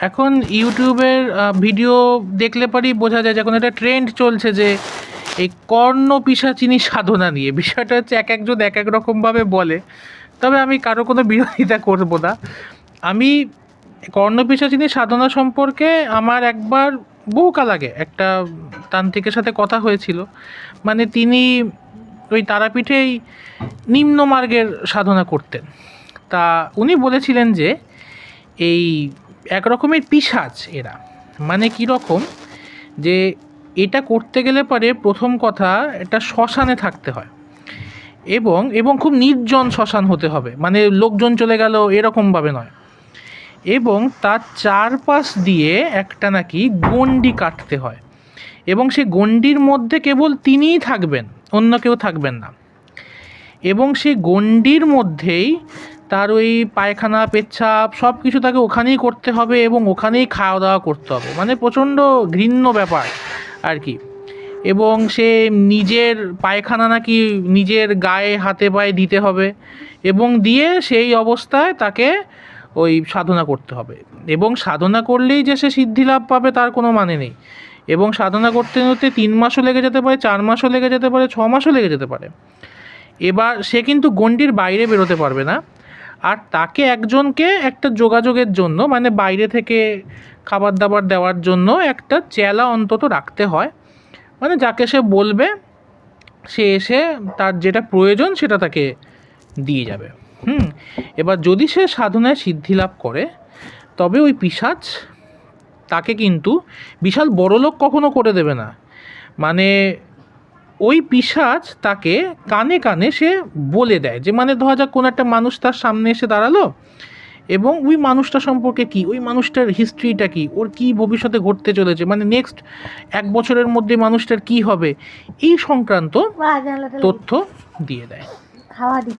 এখন ইউটিউবের ভিডিও দেখলে পরেই বোঝা যায়, যখন একটা ট্রেন্ড চলছে যে এই কর্ণ পিশাচিনী সাধনা নিয়ে। বিষয়টা হচ্ছে এক একজন এক এক রকমভাবে বলে, তবে আমি কারো কোনো বিরোধিতা করব না। আমি কর্ণ পিশাচিনী সাধনা সম্পর্কে আমার একবার বহুকাল আগে একটা তান্ত্রিকের সাথে কথা হয়েছিল। মানে তিনি ওই তারাপীঠেই নিম্ন মার্গের সাধনা করতেন। তা উনি বলেছিলেন যে এই এক রকমের পিশাচ এরা। মানে কী রকম, যে এটা করতে গেলে পরে প্রথম কথা এটা শ্মশানে থাকতে হয়, এবং এবং খুব নির্জন শ্মশান হতে হবে, মানে লোকজন চলে গেল এরকমভাবে নয়। এবং তার চারপাশ দিয়ে একটা নাকি গণ্ডি কাটতে হয়, এবং সেই গণ্ডির মধ্যে কেবল তিনিই থাকবেন, অন্য কেউ থাকবেন না। এবং সেই গণ্ডির মধ্যেই তার ওই পায়খানা পেচ্ছাপ সব কিছু তাকে ওখানেই করতে হবে, এবং ওখানেই খাওয়া দাওয়া করতে হবে। মানে প্রচণ্ড ঘৃণ্য ব্যাপার আর কি। এবং সে নিজের পায়খানা নাকি নিজের গায়ে হাতে পায়ে দিতে হবে, এবং দিয়ে সেই অবস্থায় তাকে ওই সাধনা করতে হবে। এবং সাধনা করলেই যে সে সিদ্ধি লাভ পাবে তার কোনো মানে নেই। এবং সাধনা করতে করতে 3 মাসও লেগে যেতে পারে, 4 মাসও লেগে যেতে পারে, 6 মাসও লেগে যেতে পারে। এবার সে কিন্তু গণ্ডির বাইরে বেরোতে পারবে না। আর তাকে একজনকে একটা যোগাযোগের জন্য, মানে বাইরে থেকে খাবার দাবার দেওয়ার জন্য একটা চেলা অন্তত রাখতে হয়। মানে যাকে সে বলবে সে এসে তার যেটা প্রয়োজন সেটা তাকে দিয়ে যাবে। এবার যদি সে সাধনায় সিদ্ধি লাভ করে, তবে ওই পিশাচ তাকে কিন্তু বিশাল বড়লোক কখনো করে দেবে না। মানে ওই পিশাচ তাকে কানে কানে সে বলে দেয় যে, মানে ধরা যাক কোনো একটা মানুষ তার সামনে এসে দাঁড়ালো, এবং ওই মানুষটা সম্পর্কে কী, ওই মানুষটার হিস্ট্রিটা কী, ওর কী ভবিষ্যতে ঘটতে চলেছে, মানে নেক্সট 1 বছরের মধ্যে মানুষটার কী হবে, এই সংক্রান্ত তথ্য দিয়ে দেয়।